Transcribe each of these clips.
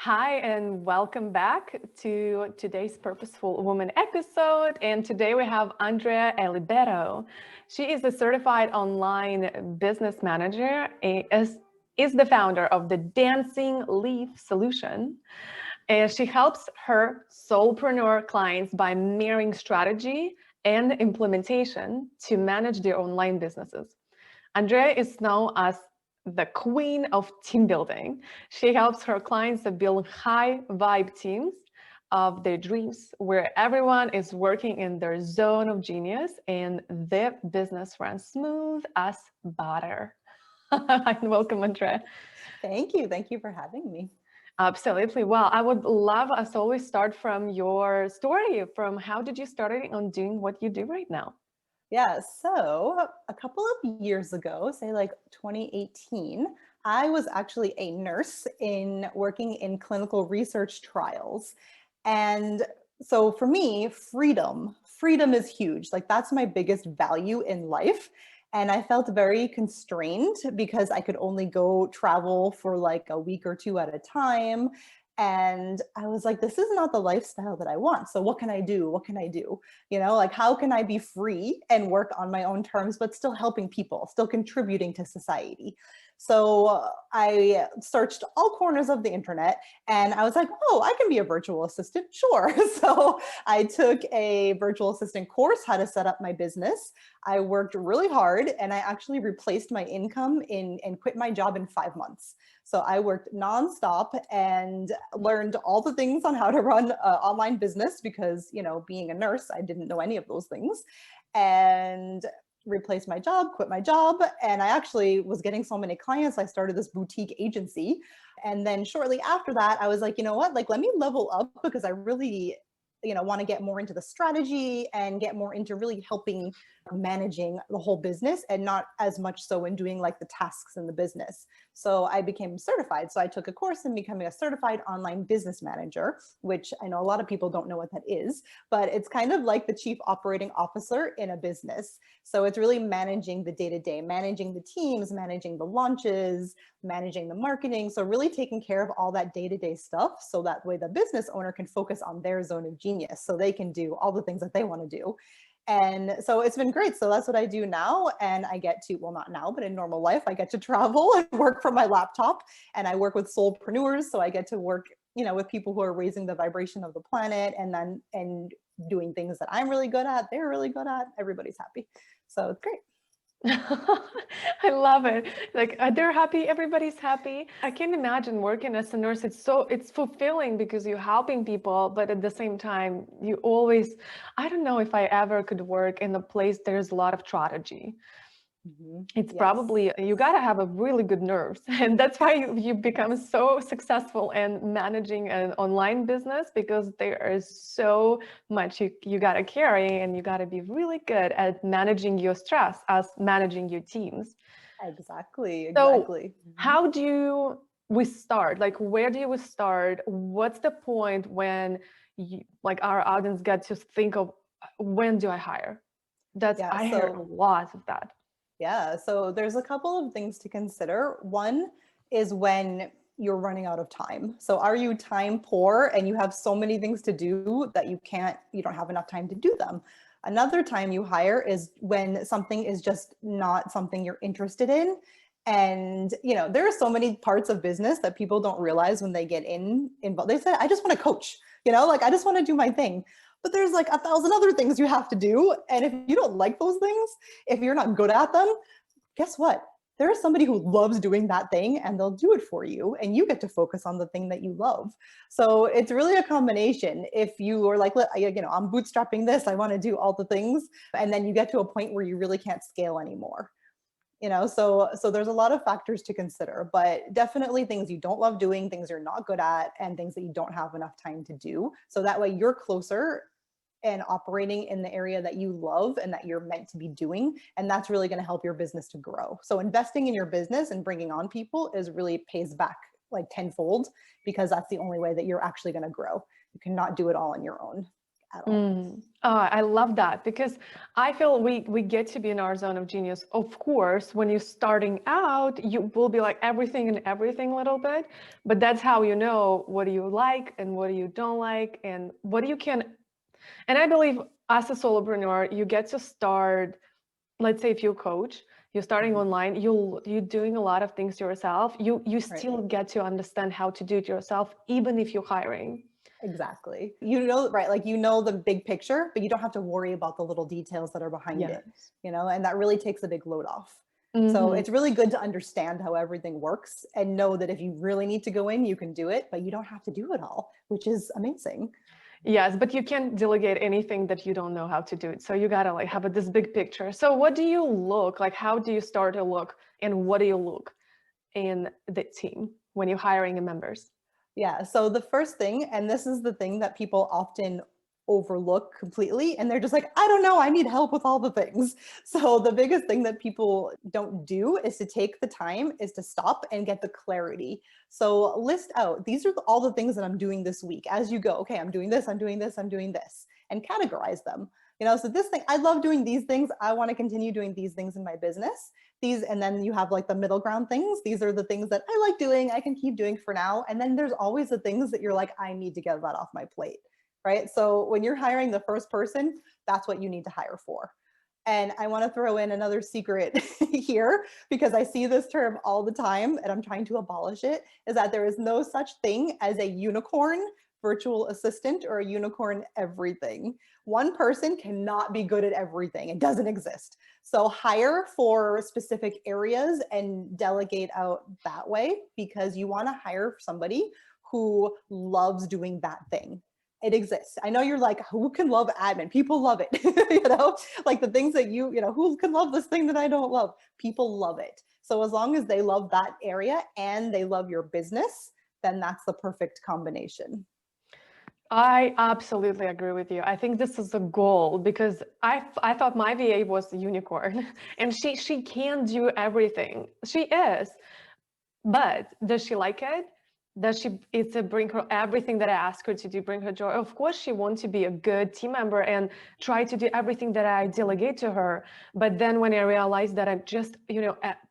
Hi, and welcome back to today's Purposeful Woman episode. And today we have Andrea Elibero. She is a certified online business manager, is the founder of the Dancing Leaf Solution. And she helps her soulpreneur clients by marrying strategy and implementation to manage their online businesses. Andrea is known as the queen of team building. She helps her clients to build high vibe teams of their dreams where everyone is working in their zone of genius and their business runs smooth as butter. Welcome, Andrea. Thank you. Thank you for having me. Absolutely. Well, I would love us to always start from your story, from how did you start on doing what you do right now? Yeah, so a couple of years ago, say like 2018, I was actually a nurse in working in clinical research trials. And so for me, freedom is huge. Like that's my biggest value in life. And I felt very constrained because I could only go travel for like a week or two at a time. And I was like, this is not the lifestyle that I want. So what can I do? What can I do? Like how can I be free and work on my own terms, but still helping people, still contributing to society? So I searched all corners of the internet and I was like, oh, I can be a virtual assistant. Sure. So I took a virtual assistant course, how to set up my business. I worked really hard and I actually replaced my income and quit my job in 5 months. So I worked nonstop and learned all the things on how to run an online business because, being a nurse, I didn't know any of those things. And replaced my job, quit my job. And I actually was getting so many clients. I started this boutique agency. And then shortly after that, I was like, you know what, like, let me level up because I really, want to get more into the strategy and get more into really helping managing the whole business and not as much so in doing like the tasks in the business. So I became certified. So I took a course in becoming a certified online business manager, which I know a lot of people don't know what that is, but it's kind of like the chief operating officer in a business. So it's really managing the day-to-day, managing the teams, managing the launches, managing the marketing. So really taking care of all that day-to-day stuff. So that way the business owner can focus on their zone of genius. So they can do all the things that they want to do. And so it's been great. So that's what I do now. And I get to, well, not now, but in normal life, I get to travel and work from my laptop. And I work with soulpreneurs. So I get to work, with people who are raising the vibration of the planet and doing things that I'm really good at, they're really good at, everybody's happy. So it's great. I love it. Like they're happy, everybody's happy. I can't imagine working as a nurse. It's fulfilling because you're helping people, but at the same time, I don't know if I ever could work in a place there's a lot of strategy. It's Yes. probably, you got to have a really good nerves. And that's why you become so successful in managing an online business because there is so much you got to carry and you got to be really good at managing your stress as managing your teams. Exactly. So Exactly. how do we start? Like, where do we start? What's the point when like our audience get to think of when do I hire? Yeah. I hear a So lot of that. Yeah, so there's a couple of things to consider. One is when you're running out of time. So are you time poor and you have so many things to do that you don't have enough time to do them? Another time you hire is when something is just not something you're interested in. And, there are so many parts of business that people don't realize when they get involved. They say, I just want to coach, like I just want to do my thing. But there's like 1,000 other things you have to do. And if you don't like those things, if you're not good at them, guess what? There is somebody who loves doing that thing and they'll do it for you and you get to focus on the thing that you love. So it's really a combination. If you are like, I'm bootstrapping this, I want to do all the things. And then you get to a point where you really can't scale anymore. So there's a lot of factors to consider, but definitely things you don't love doing, things you're not good at, and things that you don't have enough time to do. So that way you're closer and operating in the area that you love and that you're meant to be doing. And that's really going to help your business to grow. So investing in your business and bringing on people is really pays back like tenfold because that's the only way that you're actually going to grow. You cannot do it all on your own. at all. Oh, I love that because I feel we get to be in our zone of genius. Of course, when you're starting out, you will be like everything and everything a little bit, but that's how you know what do you like and what do you don't like and what you can. And I believe as a solopreneur, you get to start, let's say if you're a coach, you're starting Mhm. online, you're doing a lot of things yourself. You Right. still get to understand how to do it yourself, even if you're hiring. Exactly. You know, right? Like, you know the big picture, but you don't have to worry about the little details that are behind it, Yes. and that really takes a big load off. So Hmm. it's really good to understand how everything works and know that if you really need to go in, you can do it, but you don't have to do it all, which is amazing. Yes, but you can't delegate anything that you don't know how to do it. So you gotta like have this big picture. So what do you look like? How do you start to look, and what do you look in the team when you're hiring members? Yeah. So the first thing, and this is the thing that people often overlook completely, and they're just like, I don't know, I need help with all the things. So the biggest thing that people don't do is to take the time, is to stop and get the clarity. So list out, these are all the things that I'm doing this week as you go. Okay, I'm doing this, I'm doing this, I'm doing this, and categorize them. So this thing, I love doing these things. I want to continue doing these things in my business. These, and then you have like the middle ground things. These are the things that I like doing, I can keep doing for now. And then there's always the things that you're like, I need to get that off my plate, right? So when you're hiring the first person, that's what you need to hire for. And I want to throw in another secret here, because I see this term all the time and I'm trying to abolish it, is that there is no such thing as a unicorn virtual assistant or a unicorn everything. One person cannot be good at everything. It doesn't exist. So hire for specific areas and delegate out that way, because you want to hire somebody who loves doing that thing. It exists. I know you're like, who can love admin? People love it. Like the things that who can love this thing that I don't love? People love it. So as long as they love that area and they love your business, then that's the perfect combination. I absolutely agree with you. I think this is a goal because I thought my VA was a unicorn and she can do everything. She is. But does she like it? Does she, it's a bring her everything that I ask her to do, bring her joy? Of course, she wants to be a good team member and try to do everything that I delegate to her. But then when I realized that I'm just,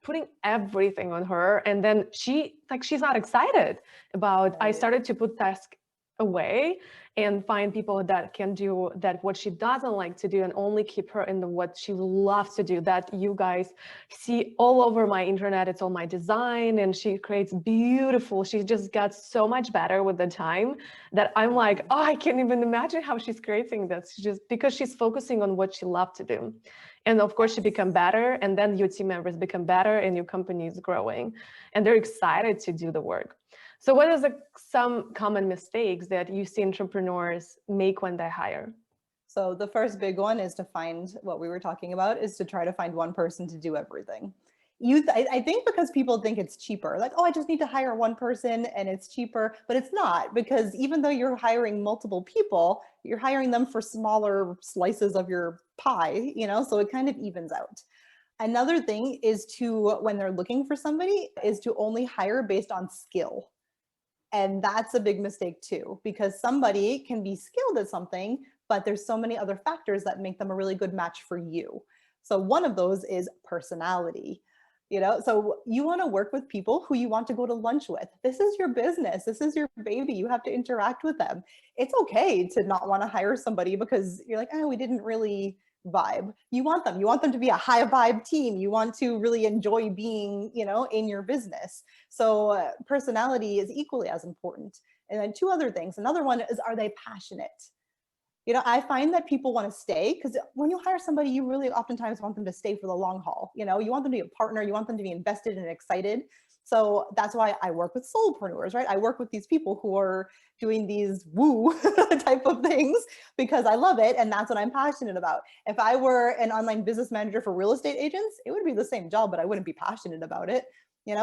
putting everything on her, and then she's not excited about, I Right. started to put tasks away and find people that can do that what she doesn't like to do and only keep her in the what she loves to do, that you guys see all over my internet. It's all my design and she creates beautiful, she just got so much better with the time that I'm like, oh, I can't even imagine how she's creating this. She just, because she's focusing on what she loves to do, and of course she Yes. become better, and then your team members become better and your company is growing and they're excited to do the work. So what is some common mistakes that you see entrepreneurs make when they hire? So the first big one is to find what we were talking about, is to try to find one person to do everything. I think because people think it's cheaper, like, oh, I just need to hire one person and it's cheaper, but it's not, because even though you're hiring multiple people, you're hiring them for smaller slices of your pie, so it kind of evens out. Another thing is to, when they're looking for somebody, is to only hire based on skill. And that's a big mistake too, because somebody can be skilled at something, but there's so many other factors that make them a really good match for you. So one of those is personality. So you want to work with people who you want to go to lunch with. This is your business. This is your baby. You have to interact with them. It's okay to not want to hire somebody because you're like, oh, we didn't really vibe. You want them. You want them to be a high vibe team. You want to really enjoy being, in your business. So personality is equally as important. And then two other things. Another one is, are they passionate? I find that people want to stay, because when you hire somebody, you really oftentimes want them to stay for the long haul. You want them to be a partner. You want them to be invested and excited. So that's why I work with soulpreneurs, right? I work with these people who are doing these woo type of things because I love it. And that's what I'm passionate about. If I were an online business manager for real estate agents, it would be the same job, but I wouldn't be passionate about it.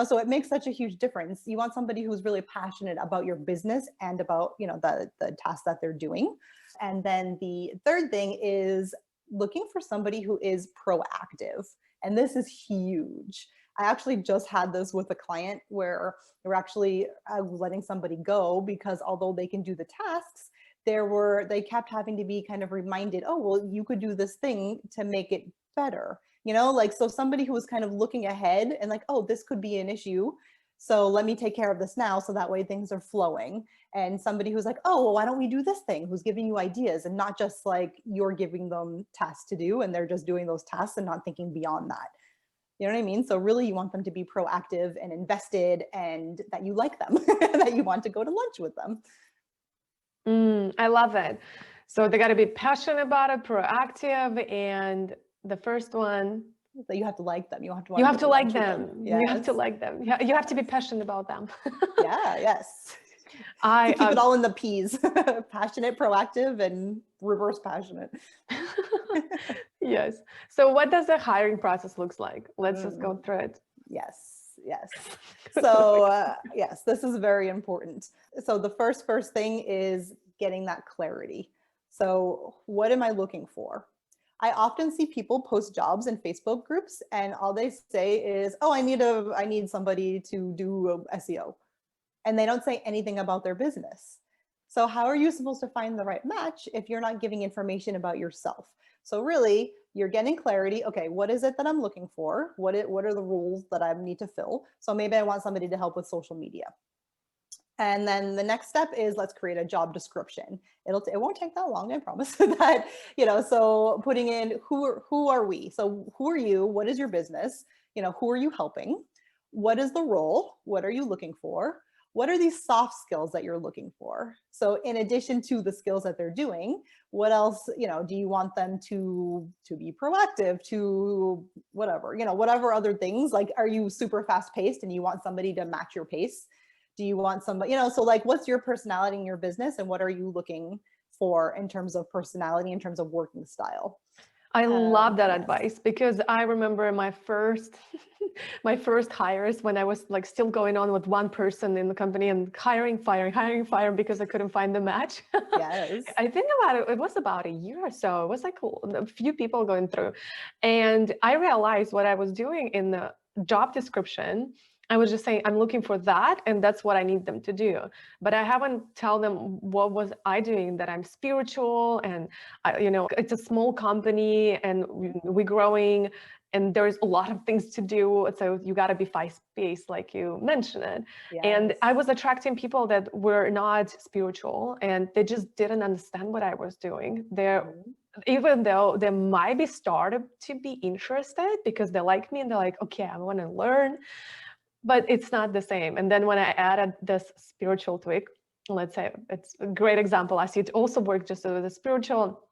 So it makes such a huge difference. You want somebody who's really passionate about your business and about, the tasks that they're doing. And then the third thing is looking for somebody who is proactive. And this is huge. I actually just had this with a client where we're actually letting somebody go because although they can do the tasks, they kept having to be kind of reminded, oh, well, you could do this thing to make it better. Like, so somebody who was kind of looking ahead and like, oh, this could be an issue, so let me take care of this now, so that way things are flowing. And somebody who's like, oh, well, why don't we do this thing, who's giving you ideas, and not just like you're giving them tasks to do and they're just doing those tasks and not thinking beyond that. You know what I mean? So really you want them to be proactive and invested, and that you like them, that you want to go to lunch with them. I love it. So they got to be passionate about it, proactive, and the first one, that you have to like them. You have to like them. Yes. You have to like them. You have to be passionate about them. Yes. To keep it all in the P's: passionate, proactive, and reverse passionate. Yes. So what does the hiring process looks like? Let's just go through it. Yes. So yes, this is very important. So the first thing is getting that clarity. So what am I looking for? I often see people post jobs in Facebook groups, and all they say is, oh, I need somebody to do SEO. And they don't say anything about their business. So how are you supposed to find the right match if you're not giving information about yourself? So really, you're getting clarity. Okay, what is it that I'm looking for? What are the roles that I need to fill? So maybe I want somebody to help with social media. And then the next step is, let's create a job description. It won't take that long, I promise. That, so putting in who are we? So who are you? What is your business? Who are you helping? What is the role? What are you looking for? What are these soft skills that you're looking for? So in addition to the skills that they're doing, what else, do you want them to be proactive, to whatever other things? Like, are you super fast paced and you want somebody to match your pace? Do you want somebody, so like, what's your personality in your business, and what are you looking for in terms of personality, in terms of working style? I love that advice, because I remember my first hires, when I was like still going on with one person in the company and hiring, firing, because I couldn't find the match. Yes. I think it was about a year or so. It was like a few people going through, and I realized what I was doing in the job description. I was just saying, I'm looking for that, and that's what I need them to do. But I haven't tell them what was I doing, that I'm spiritual, and it's a small company, and we're growing, and there's a lot of things to do. So you got to be fast-paced, like you mentioned it. Yes. And I was attracting people that were not spiritual, and they just didn't understand what I was doing. Even though they might be started to be interested because they like me and they're like, okay, I want to learn. But it's not the same. And then when I added this spiritual tweak, let's say it's a great example. I see it also work just with the spiritual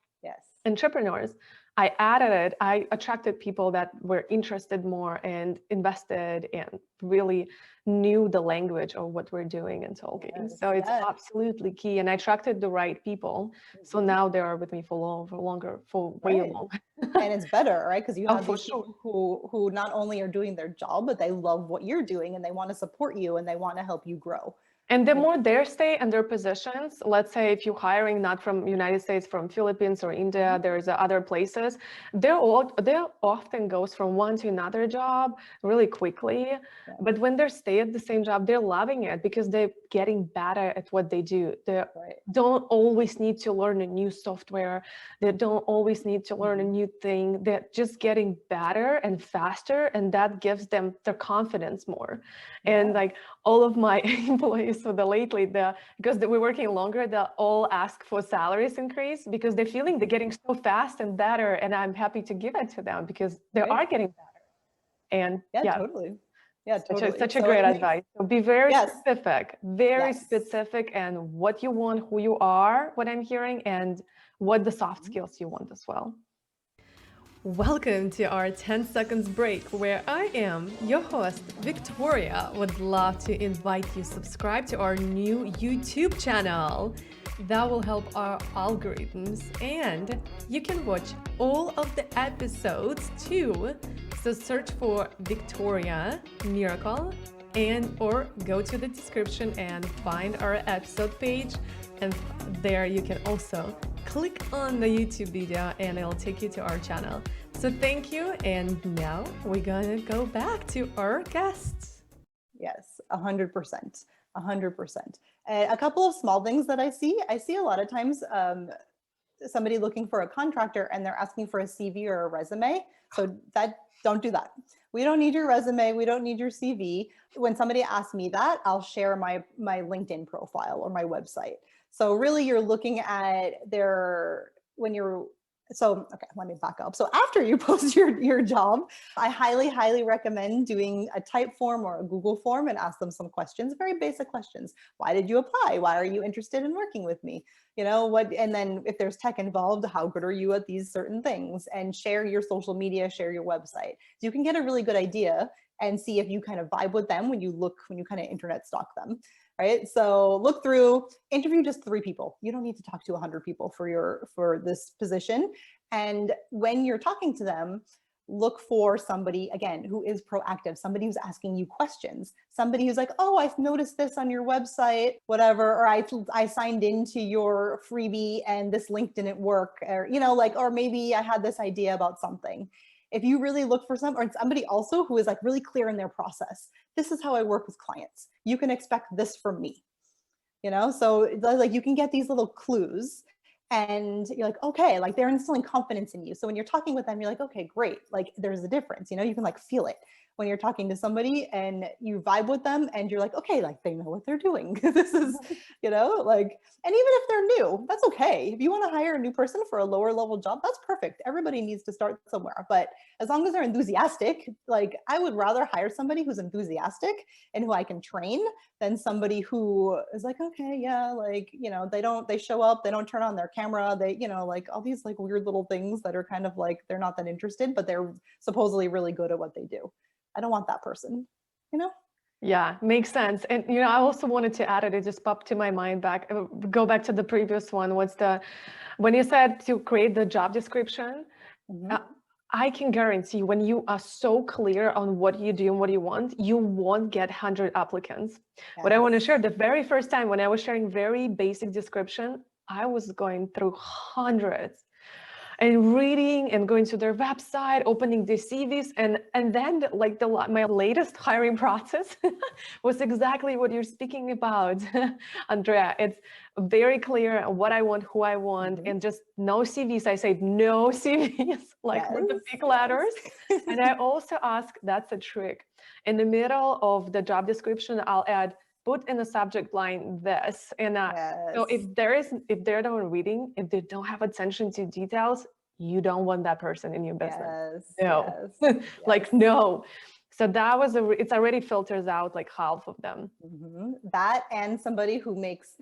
entrepreneurs. I added it. I attracted people that were interested more and invested and really knew the language of what we're doing and talking. So it's absolutely key. And I attracted the right people. So now they are with me for way long. And it's better, right? Because you have these people who not only are doing their job, but they love what you're doing, and they want to support you, and they want to help you grow. And the more they stay in their positions, let's say if you're hiring not from United States, from Philippines or India, there's other places, they often goes from one to another job really quickly. But when they stay at the same job, they're loving it because they're getting better at what they do. They don't always need to learn a new software. They don't always need to learn a new thing. They're just getting better and faster, and that gives them their confidence more. And like all of my employees, so because we're working longer, they'll all ask for salaries increase because they're feeling they're getting so fast and better, and I'm happy to give it to them because they are getting better. And totally. Such a great advice. So be very specific, specific, and what you want, who you are, what I'm hearing, and what the soft skills you want as well. Welcome to our 10 seconds break, where I am, your host, Viktoriia, would love to invite you to subscribe to our new YouTube channel. That will help our algorithms, and you can watch all of the episodes too. So search for Viktoriia Miracle or go to the description and find our episode page, and there you can also click on the YouTube video and it'll take you to our channel. So thank you, and now we're gonna go back to our guests. Yes, 100%. 100%. And a couple of small things that I see a lot of times somebody looking for a contractor and they're asking for a CV or a resume. So don't do that. We don't need your resume. We don't need your CV. When somebody asks me that, I'll share my LinkedIn profile or my website. So really you're looking at okay, let me back up. So after you post your job, I highly recommend doing a type form or a Google form and ask them some questions, very basic questions. Why did you apply? Why are you interested in working with me? You know what? And then if there's tech involved, how good are you at these certain things? And share your social media, share your website. So you can get a really good idea and see if you kind of vibe with them when you kind of internet stalk them. Right? So look through, interview just 3 people. You don't need to talk to 100 people for this position. And when you're talking to them, look for somebody, again, who is proactive, somebody who's asking you questions, somebody who's like, oh, I've noticed this on your website, whatever, or I signed into your freebie and this link didn't work, or, or maybe I had this idea about something. If you really look for somebody also who is like really clear in their process, this is how I work with clients. You can expect this from me, So like you can get these little clues and you're like, okay, like they're instilling confidence in you. So when you're talking with them, you're like, okay, great. Like there's a difference, you can like feel it when you're talking to somebody and you vibe with them and you're like, okay, like they know what they're doing. This is, like, and even if they're new, that's okay. If you want to hire a new person for a lower level job, that's perfect. Everybody needs to start somewhere. But as long as they're enthusiastic, like I would rather hire somebody who's enthusiastic and who I can train than somebody who is like, okay, yeah, like, they show up, they don't turn on their camera, they, like all these like weird little things that are kind of like, they're not that interested, but they're supposedly really good at what they do. I don't want that person, Yeah, makes sense. And, I also wanted to add it just popped to my mind go back to the previous one. When you said to create the job description, Mm-hmm. I can guarantee when you are so clear on what you do and what you want, you won't get 100 applicants. Yes. What I want to share, the very first time when I was sharing very basic description, I was going through hundreds and reading and going to their website, opening the CVs, and then like my latest hiring process was exactly what you're speaking about, Andrea. It's very clear what I want, who I want, and just no CVs. I say no CVs, like with the big letters. And I also ask, that's a trick. In the middle of the job description, I'll add, put in the subject line this. And so if they're the one reading, if they don't have attention to details, you don't want that person in your business. No. Like, no. So it's already filters out like half of them. Mm-hmm. That and somebody who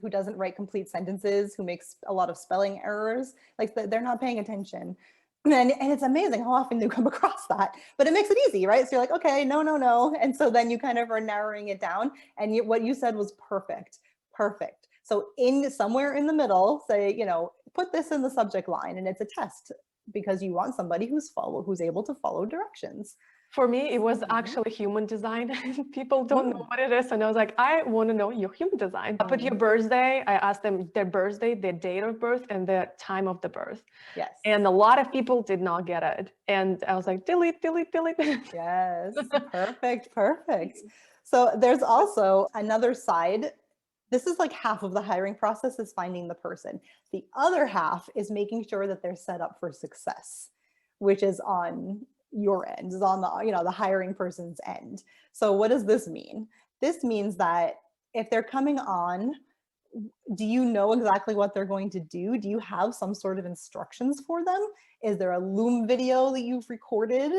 doesn't write complete sentences, who makes a lot of spelling errors, like they're not paying attention. And it's amazing how often you come across that, but it makes it easy, right? So you're like, okay, no. And so then you kind of are narrowing it down. And what you said was perfect. So somewhere in the middle, say, put this in the subject line, and it's a test because you want somebody who's able to follow directions. For me, it was actually human design. People don't know what it is. And I was like, I want to know your human design. I put your birthday. I asked them their birthday, their date of birth, and the time of the birth. Yes. And a lot of people did not get it. And I was like, delete. Yes. Perfect. So there's also another side. This is like half of the hiring process is finding the person. The other half is making sure that they're set up for success, which is on your end, is on the hiring person's end. So what does this mean? This means that if they're coming on, do you know exactly what they're going to do? Do you have some sort of instructions for them? Is there a Loom video that you've recorded,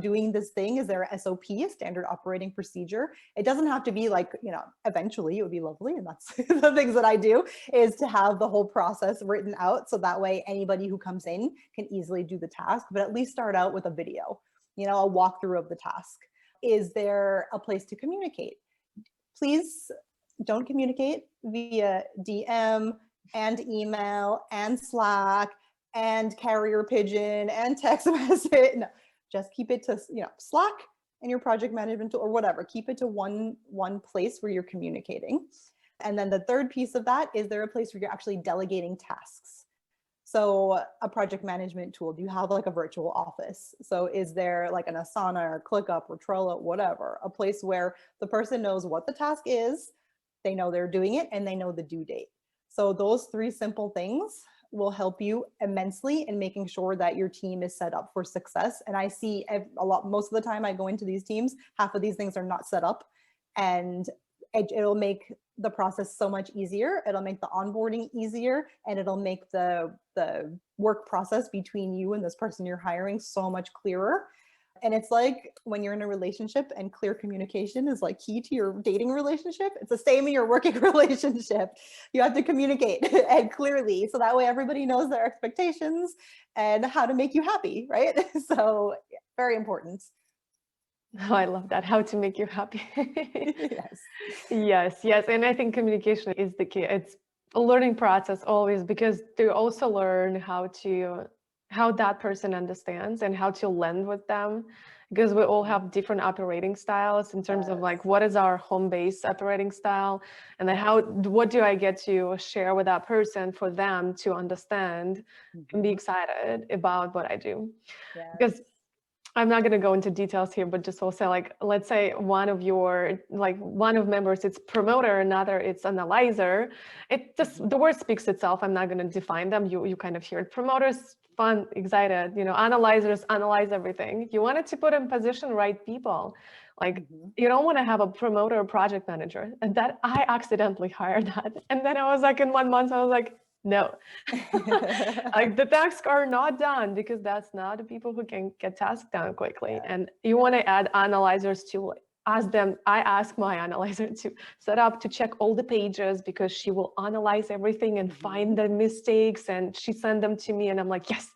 doing this thing? Is there a SOP, a standard operating procedure? It doesn't have to be like, eventually it would be lovely. And that's the things that I do, is to have the whole process written out. So that way anybody who comes in can easily do the task, but at least start out with a video, a walkthrough of the task. Is there a place to communicate? Please don't communicate via DM and email and Slack and carrier pigeon and text message. No, just keep it to Slack and your project management tool or whatever. Keep it to one place where you're communicating. And then the third piece of that, is there a place where you're actually delegating tasks? So a project management tool, do you have like a virtual office? So is there like an Asana or ClickUp or Trello, whatever, a place where the person knows what the task is, they know they're doing it, and they know the due date. So those three simple things will help you immensely in making sure that your team is set up for success. And I see most of the time I go into these teams, half of these things are not set up, and it'll make the process so much easier. It'll make the onboarding easier, and it'll make the work process between you and this person you're hiring so much clearer. And it's like when you're in a relationship and clear communication is like key to your dating relationship. It's the same in your working relationship. You have to communicate and clearly, so that way everybody knows their expectations and how to make you happy, right? So very important. Oh, I love that. How to make you happy. Yes. Yes. And I think communication is the key. It's a learning process always, because they also learn how that person understands and how to lend with them, because we all have different operating styles in terms of like, what is our home base operating style, and then what do I get to share with that person for them to understand and be excited about what I do. Because I'm not going to go into details here, but just also like, let's say one of members, it's promoter, another it's analyzer. It just, the word speaks itself. I'm not going to define them. You kind of hear it. Promoters, fun, excited, analyzers analyze everything. You wanted to put in position right people. Like you don't want to have a promoter or project manager. And that I accidentally hired that. And then I was like, in 1 month, I was like, no, like the tasks are not done, because that's not the people who can get tasks done quickly. And you want to add analyzers to ask them. I ask my analyzer to set up to check all the pages, because she will analyze everything and find the mistakes, and she send them to me, and I'm like, yes,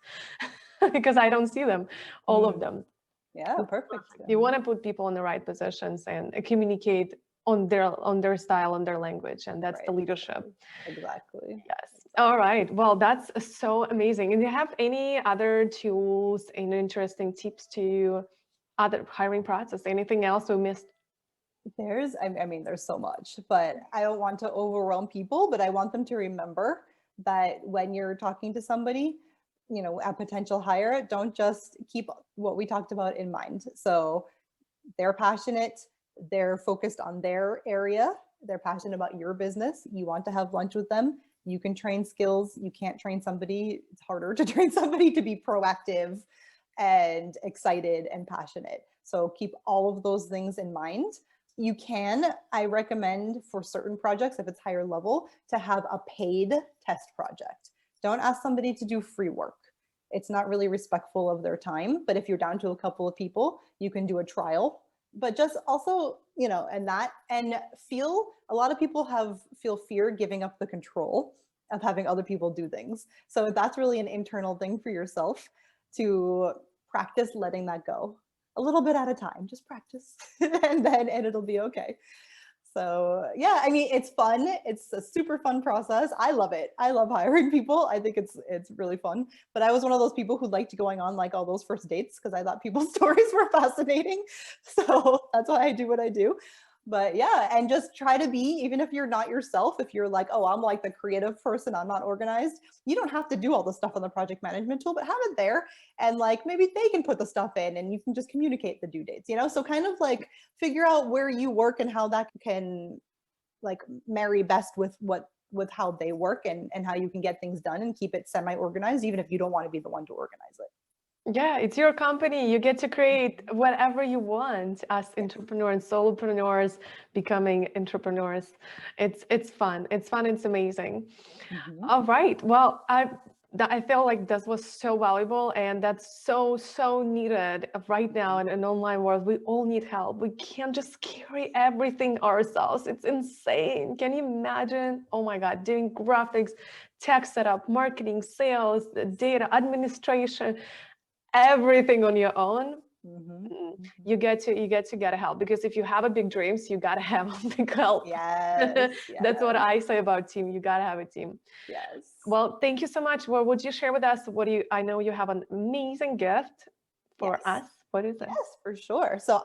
because I don't see them, all of them. Yeah, perfect. You want to put people in the right positions and communicate on their style, on their language, and that's the leadership. Exactly. Yes. All right. Well, that's so amazing. And do you have any other tools and interesting tips to other hiring process? Anything else we missed? There's so much, but I don't want to overwhelm people, but I want them to remember that when you're talking to somebody, a potential hire, don't just keep what we talked about in mind. So they're passionate, they're focused on their area, they're passionate about your business, you want to have lunch with them, you can train skills, you can't train somebody, it's harder to train somebody to be proactive and excited and passionate. So keep all of those things in mind. I recommend for certain projects, if it's higher level, to have a paid test project. Don't ask somebody to do free work. It's not really respectful of their time, but if you're down to a couple of people, you can do a trial. But just also, and feel, a lot of people feel fear giving up the control of having other people do things. So that's really an internal thing for yourself to practice letting that go a little bit at a time. Just practice and it'll be okay. So yeah, it's fun. It's a super fun process. I love it. I love hiring people. I think it's really fun. But I was one of those people who liked going on like all those first dates, because I thought people's stories were fascinating. So that's why I do what I do. But yeah, and just try to be, even if you're not yourself, if you're like, oh, I'm like the creative person, I'm not organized, you don't have to do all the stuff on the project management tool, but have it there. And like, maybe they can put the stuff in and you can just communicate the due dates, so kind of like figure out where you work and how that can like marry best with how they work and how you can get things done and keep it semi-organized, even if you don't want to be the one to organize it. Yeah, it's your company. You get to create whatever you want as entrepreneurs and solopreneurs becoming entrepreneurs. It's fun. It's fun. It's amazing. All right. Well, I feel like this was so valuable, and that's so needed right now in an online world. We all need help. We can't just carry everything ourselves. It's insane. Can you imagine? Oh my God, doing graphics, tech setup, marketing, sales, data administration, everything on your own. You get to get help, because if you have a big dreams, you got to have a big help. Yes. That's what I say about team. You got to have a team. Yes. Well, thank you so much. Well, would you share with us I know you have an amazing gift for us. What is it? Yes, for sure. So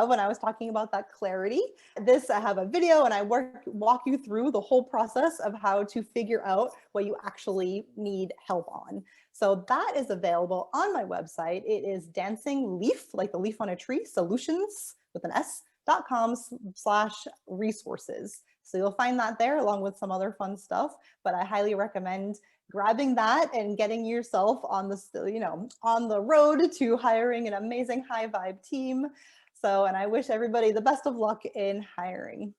when I was talking about that clarity, I have a video and I walk you through the whole process of how to figure out what you actually need help on. So that is available on my website. It is dancing leaf, like the leaf on a tree, solutions with an S.com/resources. So you'll find that there along with some other fun stuff, but I highly recommend grabbing that and getting yourself on the road to hiring an amazing high vibe team. So, and I wish everybody the best of luck in hiring.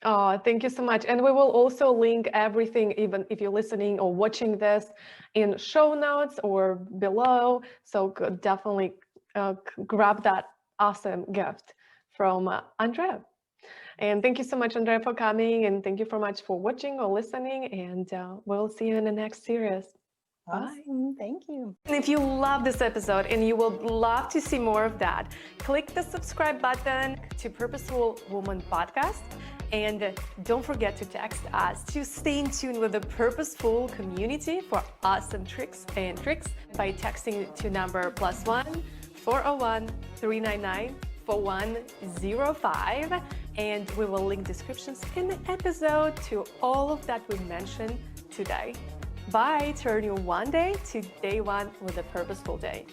Oh, thank you so much. And we will also link everything, even if you're listening or watching this, in show notes or below. So definitely grab that awesome gift from Andrea. And thank you so much, Andrea, for coming. And thank you so much for watching or listening. And we'll see you in the next series. Awesome. Bye. Thank you. And if you love this episode and you would love to see more of that, click the subscribe button to Purposeful Woman Podcast. And don't forget to text us to stay in tune with the Purposeful community for awesome tricks by texting to number +1 401 399 4105. And we will link descriptions in the episode to all of that we mentioned today. Bye. Turn your one day to day one with a purposeful day.